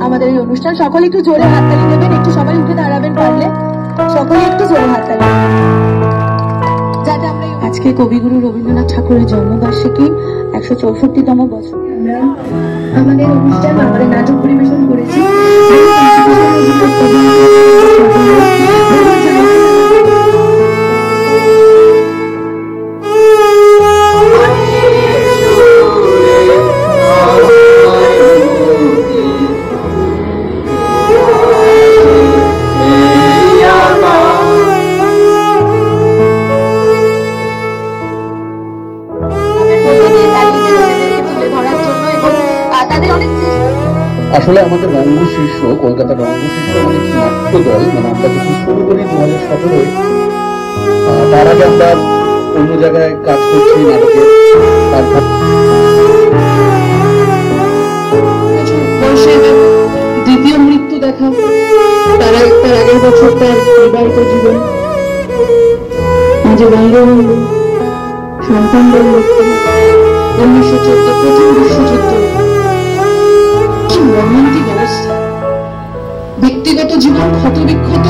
আমাদের এই অনুষ্ঠান। সকলে একটু জোরে হাততালি দেবেন, একটু সবাই উঠে দাঁড়াবেন পারলে, সকলে একটু জোরে হাততালি যাতে আমরা। আজকে কবিগুরু রবীন্দ্রনাথ ঠাকুরের জন্মবার্ষিকী 164তম বছর আমরা আমাদের অনুষ্ঠান আমাদের নাটক পরিবেশন করেছি। আসলে আমাদের রঙ্গ শীর্ষ কলকাতার রঙ্গ শীর্ষ আমাদের নাট্য দল, মানে আমরা যখন শুরু করি 2017-এ, তার আগে আমরা অন্য জায়গায় কাজ করছি নাটকে। দ্বিতীয় মৃত্যু দেখা, তার আগের বছর তার বিবাহিত জীবন, মাঝে বঙ্গবন্ধু, সন্তান বলল, 1914 প্রথম বিশ্বযুদ্ধ, কি মর্মান্তিক অবস্থা, ব্যক্তিগত জীবন ক্ষতবিক্ষত।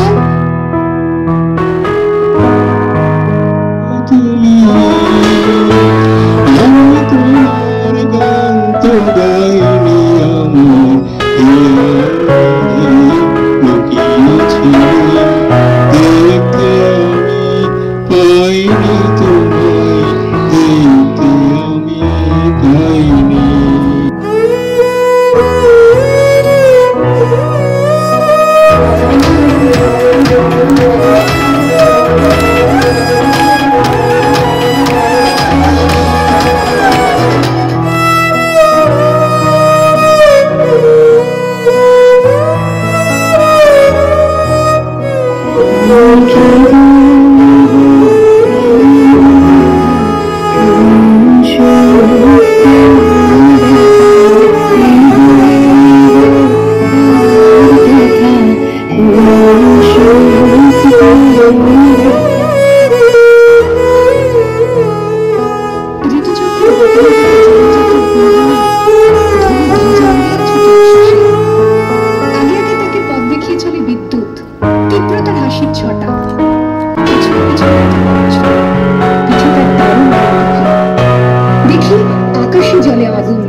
আকাশে জলে আগুন,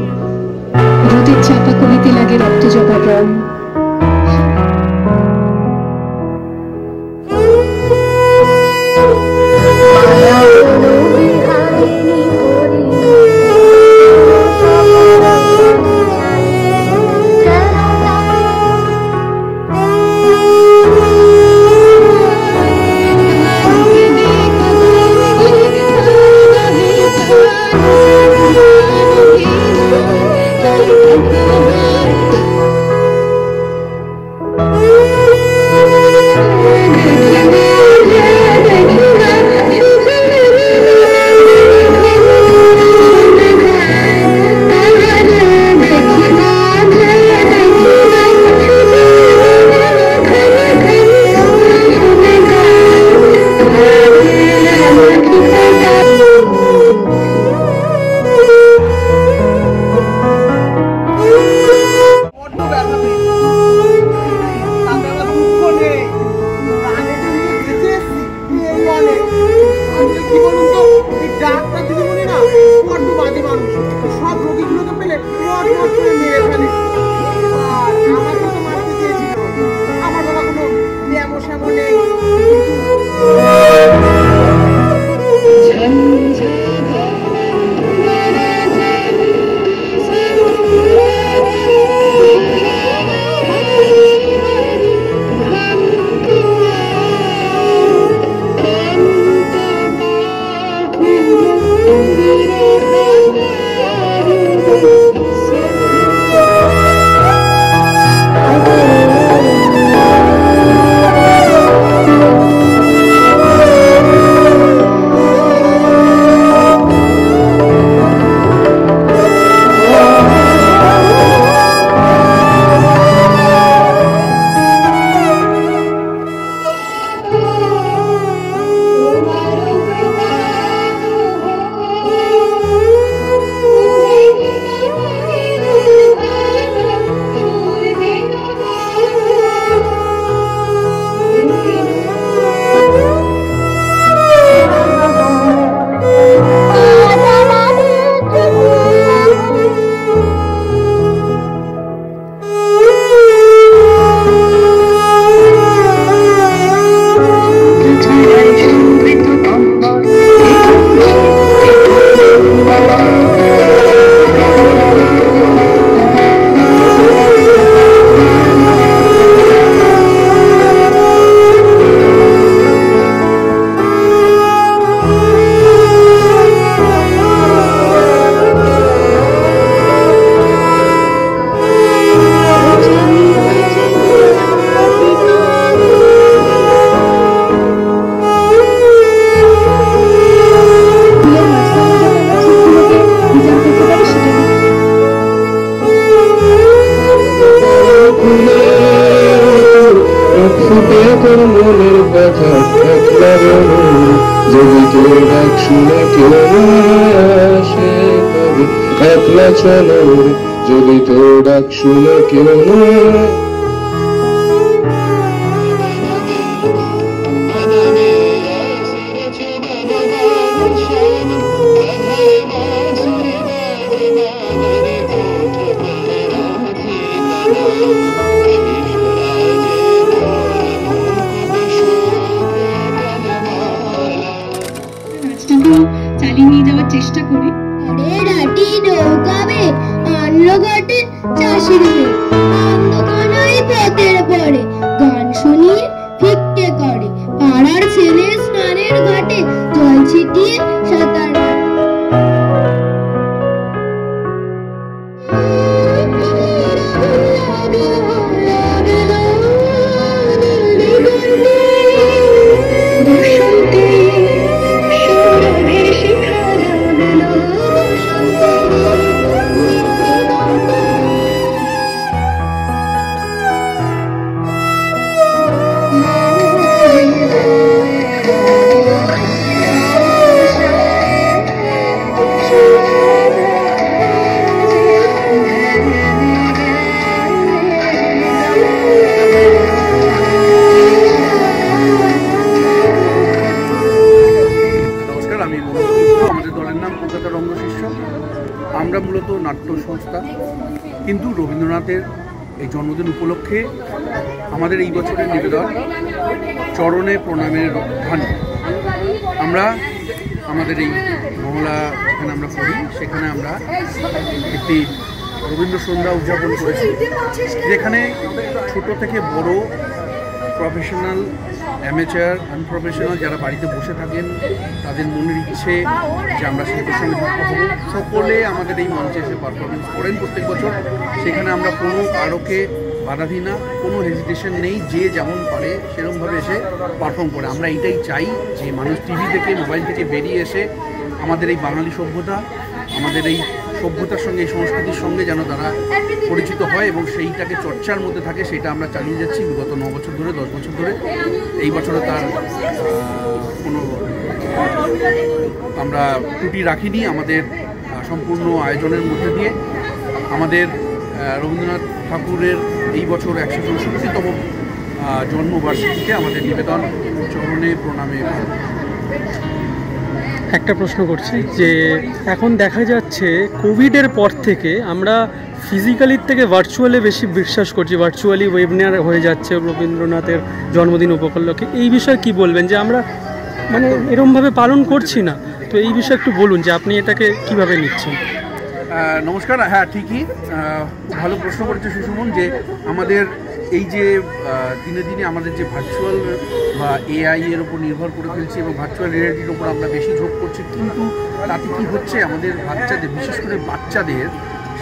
রোদের চাপা কলিতে লাগে রক্ত জবার রং। খুলে ফুটে তোর মনের ব্যথা একলা বল যদি তোর ডাক শুনে কেউ আসে তবে একলা চলো যদি তোর ডাক শুনে কেউ চালিয়ে নিয়ে যাওয়ার চেষ্টা করি। নৌকাবে আনলো ঘাটে চাষির মেয়ে অন্ধকানায় পথের পরে গান শুনিয়ে ফিকটে করে পাড়ার ছেলে স্নানের ঘাটে জল ছিটিয়ে সাঁতার আমরা মূলত নাট্য সংস্থা, কিন্তু রবীন্দ্রনাথের এই জন্মদিন উপলক্ষে আমাদের এই বছরের নিবেদন চরণে প্রণামের ধ্বনি। আমরা আমাদের এই মহলা যেখানে আমরা পড়ি সেখানে আমরা একটি রবীন্দ্র সন্ধ্যা উদযাপন করেছি, যেখানে ছোট থেকে বড়, প্রফেশনাল, অ্যামেচার, আনপ্রফেশনাল যারা বাড়িতে বসে থাকেন তাদের মনের ইচ্ছে যে আমরা শিল্পের সঙ্গে যুক্ত হব, সকলে আমাদের এই মঞ্চে এসে পারফরমেন্স করেন প্রত্যেক বছর। সেখানে আমরা কোনো কারোকে বাধা দিই না, কোনো হেজিটেশন নেই, যে যেমন পারে সেরকমভাবে এসে পারফর্ম করে। আমরা এইটাই চাই যে মানুষ টিভি থেকে, মোবাইল থেকে বেরিয়ে এসে আমাদের এই বাঙালি সভ্যতা, আমাদের এই সভ্যতার সঙ্গে, এই সংস্কৃতির সঙ্গে যেন তারা পরিচিত হয় এবং সেইটাকে চর্চার মধ্যে থাকে, সেটা আমরা চালিয়ে যাচ্ছি বিগত 9 বছর ধরে, 10 বছর ধরে। এই বছরে তার কোনো আমরা ত্রুটি রাখিনি। আমাদের সম্পূর্ণ আয়োজনের মধ্যে দিয়ে আমাদের রবীন্দ্রনাথ ঠাকুরের এই বছর 164তম জন্মবার্ষিকীতে আমাদের নিবেদন চরণে প্রণামে। একটা প্রশ্ন করছি যে এখন দেখা যাচ্ছে কোভিডের পর থেকে আমরা ফিজিক্যালির থেকে ভার্চুয়ালে বেশি বিশ্বাস করছি, ভার্চুয়ালি ওয়েবিনার হয়ে যাচ্ছে রবীন্দ্রনাথের জন্মদিন উপলক্ষে। এই বিষয়ে কি বলবেন যে আমরা মানে এরকমভাবে পালন করছি না, তো এই বিষয়ে একটু বলুন যে আপনি এটাকে কিভাবে নিচ্ছেন। নমস্কার। হ্যাঁ, ঠিকই, ভালো প্রশ্ন করেছে সুষুমন, যে আমাদের এই যে দিনে দিনে আমাদের যে ভার্চুয়াল বা এআই এর উপর নির্ভর করে ফেলছি এবং ভার্চুয়াল রিয়ালিটির উপর আমরা বেশি ঝোঁক করছি, কিন্তু তাতে কী হচ্ছে, আমাদের বাচ্চাদের, বিশেষ করে বাচ্চাদের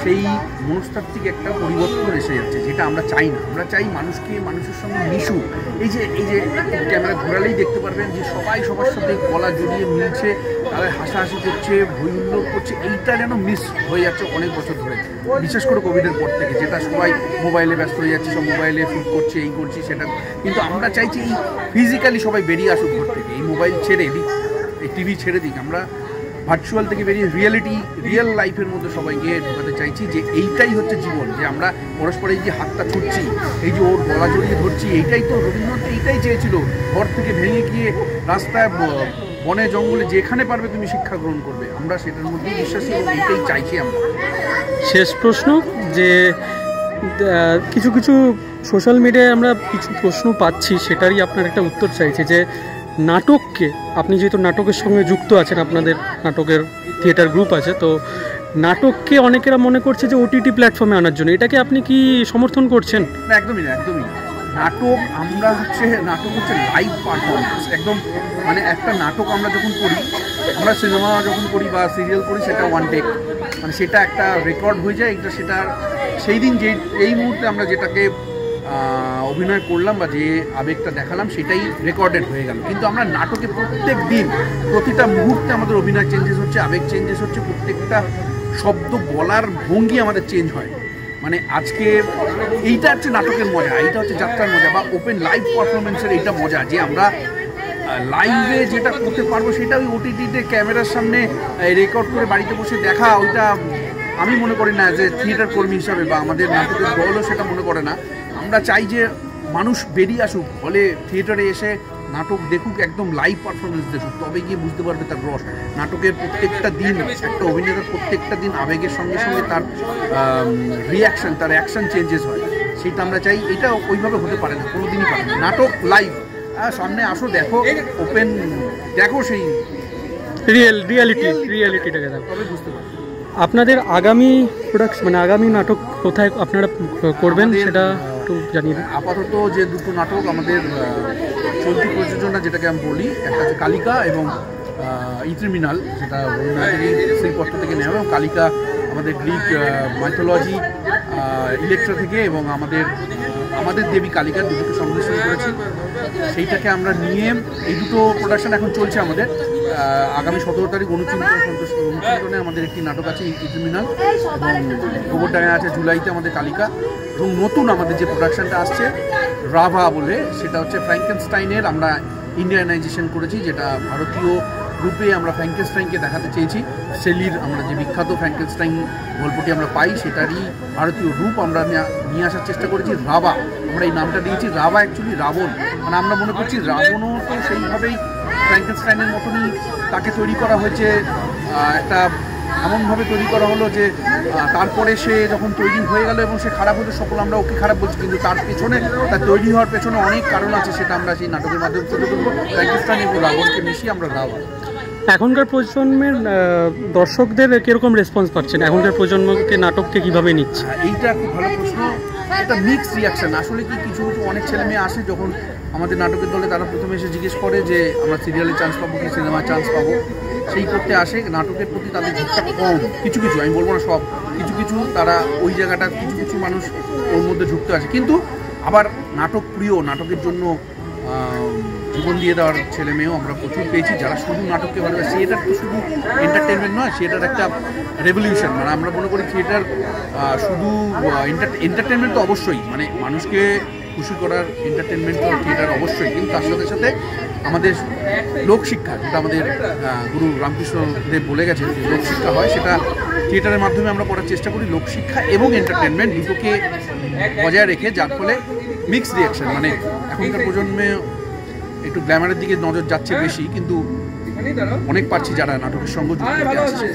সেই মনস্তাত্ত্বিক একটা পরিবর্তন এসে যাচ্ছে, যেটা আমরা চাই না। আমরা চাই মানুষকে মানুষের সঙ্গে মিশুক। এই যে ক্যামেরা ঘোরালেই দেখতে পারবেন যে সবাই সবার সাথে গলা জড়িয়ে মিলছে, তারা হাসাহাসি করছে, হই হুল্লোড় করছে। এইটা যেন মিস হয়ে যাচ্ছে অনেক বছর ধরে, বিশেষ করে কোভিডের পর থেকে, যেটা সবাই মোবাইলে ব্যস্ত হয়ে যাচ্ছে, সব মোবাইলে শুট করছে, এই করছি সেটা। কিন্তু আমরা চাইছি এই ফিজিক্যালি সবাই বেরিয়ে আসুক ঘর থেকে, এই মোবাইল ছেড়ে দিক, এই টিভি ছেড়ে দিক। আমরা ভার্চুয়াল থেকে বেরিয়ে রিয়েল লাইফের মধ্যে সবাই গিয়ে ঢোকাতে চাইছি, যে এইটাই হচ্ছে জীবন, যে আমরা পরস্পরের যে হাতটা ছুটছি, এই যে ওর গলা জড়িয়ে ধরছি, এইটাই তো রবীন্দ্রনাথ এইটাই চেয়েছিল। ঘর থেকে ভেঙে গিয়ে রাস্তায়, বনে জঙ্গলে যেখানে পারবে তুমি শিক্ষা গ্রহণ করবে, আমরা সেটার মধ্যেই বিশ্বাসী এবং এইটাই চাইছি আমরা। শেষ প্রশ্ন, যে কিছু কিছু সোশ্যাল মিডিয়ায় আমরা কিছু প্রশ্ন পাচ্ছি, সেটারই আপনার একটা উত্তর চাইছে, যে নাটককে, আপনি যেহেতু নাটকের সঙ্গে যুক্ত আছেন, আপনাদের নাটকের থিয়েটার গ্রুপ আছে, তো নাটককে অনেকেরা মনে করছে যে ওটিটি প্ল্যাটফর্মে আনার জন্য, এটাকে আপনি কি সমর্থন করছেন? না, একদমই না, একদমই না। নাটক হচ্ছে লাইভ পারফরমেন্স, একদম। মানে একটা নাটক আমরা যখন করি, আমরা সিনেমা যখন করি বা সিরিয়াল করি, সেটা ওয়ান টেক, মানে সেটা একটা রেকর্ড হয়ে যায়। এটা সেটা সেই দিন এই মুহূর্তে আমরা যেটাকে অভিনয় করলাম বা যে আবেগটা দেখালাম, সেটাই রেকর্ডেড হয়ে গেল। কিন্তু আমরা নাটকে প্রত্যেক দিন, প্রতিটা মুহূর্তে আমাদের অভিনয় চেঞ্জেস হচ্ছে, আবেগ চেঞ্জেস হচ্ছে, প্রত্যেকটা শব্দ বলার ভঙ্গি আমাদের চেঞ্জ হয়। মানে আজকে এইটা হচ্ছে নাটকের মজা, এইটা হচ্ছে যাত্রার মজা বা ওপেন লাইভ পারফরমেন্সের এইটা মজা, যে আমরা লাইভে যেটা করতে পারবো সেটা ওই ওটিটিতে ক্যামেরার সামনে রেকর্ড করে বাড়িতে বসে দেখা, ওইটা আমি মনে করি না যে থিয়েটার কর্মী হিসাবে বা আমাদের নাটকের দলও সেটা মনে করে না। আমরা চাই যে মানুষ বেরিয়ে আসুক, হলে থিয়েটারে এসে নাটক দেখুক, একদম লাইভ পারফরমেন্স দেখুক, তবে গিয়ে বুঝতে পারবে তার রস। নাটকের প্রত্যেকটা দিন, একটা অভিনেতার প্রত্যেকটা দিন আবেগের সঙ্গে সঙ্গে তার রিয়াকশন, তার অ্যাকশন চেঞ্জেস হয়, সেটা আমরা চাই। এটা ওইভাবে হতে পারে না, কোনো দিনই পারে না। নাটক লাইভ, সামনে আসো, দেখো, ওপেন দেখো, সেই রিয়ালিটিটাকে দেখো, তবে বুঝতে পারবে। আপনাদের আগামী মানে আগামী নাটক কোথায় আপনারা করবেন সেটা একটু জানিয়ে দিন। আপাতত যে দুটো নাটক আমাদের চলতি প্রযোজনা, যেটাকে আমি বলি, একটা হচ্ছে কালিকা এবং ইত্রিমিনাল, যেটা রবীন্দ্রনাথেরই শ্রীপত্র থেকে নেওয়া, এবং কালিকা আমাদের গ্রিক মাইথোলজি ইলেকট্রা থেকে, এবং আমাদের দেবী কালিকার দুটোকে সংমিশ্রণ করেছি, সেইটাকে আমরা নিয়ে এই দুটো প্রোডাকশন এখন চলছে আমাদের। আগামী 17 তারিখ অনুচিন্তনে আমাদের একটি নাটক আছে ইত্রিমিনাল, এবং গোবরডাঙ্গা আছে জুলাইতে আমাদের কালিকা, এবং নতুন আমাদের যে প্রোডাকশনটা আসছে রাভা বলে, সেটা হচ্ছে ফ্র্যাঙ্কেনস্টাইনের আমরা ইন্ডিয়ানাইজেশন করেছি, যেটা ভারতীয় রূপে আমরা ফ্র্যাঙ্কেনস্টাইনকে দেখাতে চেয়েছি। শেলির আমরা যে বিখ্যাত ফ্র্যাঙ্কেনস্টাইন গল্পটি আমরা পাই, সেটারই ভারতীয় রূপ আমরা নিয়ে আসার চেষ্টা করেছি। রাভা, আমরা এই নামটা দিয়েছি। রাভা অ্যাকচুয়ালি রাবণ, মানে আমরা মনে করছি রাবণও তো সেইভাবেই ফ্র্যাঙ্কেনস্টাইনের মতনই তাকে তৈরি করা হয়েছে, একটা এমনভাবে তৈরি করা হলো যে তারপরে সে যখন তৈরি হয়ে গেল এবং সে খারাপ হতো, সকল আমরা ওকে খারাপ বলছি, কিন্তু তার পেছনে, তার তৈরি হওয়ার পেছনে অনেক কারণ আছে, সেটা আমরা সেই নাটকের মাধ্যমে তুলে ধরবো। ফ্র্যাঙ্কেনস্টাইন এবং রাবণকে মিশিয়ে আমরা রাভা। এখনকার প্রজন্মের দর্শকদের কিরকম রেসপন্স পাচ্ছেন? এখনকার প্রজন্মকে নাটককে কিভাবে নিচ্ছে? এইটা খুব ভালো প্রশ্ন। এটা মিক্স রিয়াকশন। আসলে কি, কিছু অনেক ছেলে মেয়ে আসে যখন আমাদের নাটকের দলে, তারা প্রথমে এসে জিজ্ঞেস করে যে আমরা সিরিয়ালে চান্স পাবো কি সিনেমায় চান্স পাবো, সেই করতে আসে। নাটকের প্রতি তাদের ঝোঁকটা কম, কিছু কিছু, আমি বলবো না সব, কিছু কিছু তারা ওই জায়গাটা, কিছু কিছু মানুষ ওর মধ্যে ঝুঁকতে আসে। কিন্তু আবার নাটক প্রিয়, নাটকের জন্য জীবন দিয়ে দেওয়ার ছেলে মেয়েও আমরা প্রচুর পেয়েছি, যারা শুধু নাটককে ভালোবাসে। থিয়েটার তো শুধু এন্টারটেনমেন্ট নয়, থিয়েটার একটা রেভলিউশন। মানে আমরা মনে করি থিয়েটার শুধু এন্টারটেনমেন্ট তো অবশ্যই, মানে মানুষকে খুশি করার এন্টারটেনমেন্ট তো থিয়েটার অবশ্যই, কিন্তু তার সাথে সাথে আমাদের লোকশিক্ষা, যেটা আমাদের গুরু রামকৃষ্ণ দেব বলে গেছেন যে লোকশিক্ষা হয়, সেটা থিয়েটারের মাধ্যমে আমরা করার চেষ্টা করি। লোকশিক্ষা এবং এন্টারটেনমেন্ট দুটোকে বজায় রেখে, যার ফলে মিক্স রিয়াকশন। মানে এখনকার প্রজন্মে একটু গ্ল্যামারের দিকে নজর যাচ্ছে বেশি, কিন্তু অনেক পাচ্ছি যারা নাটকের সঙ্গে যুক্ত হতে আসছে।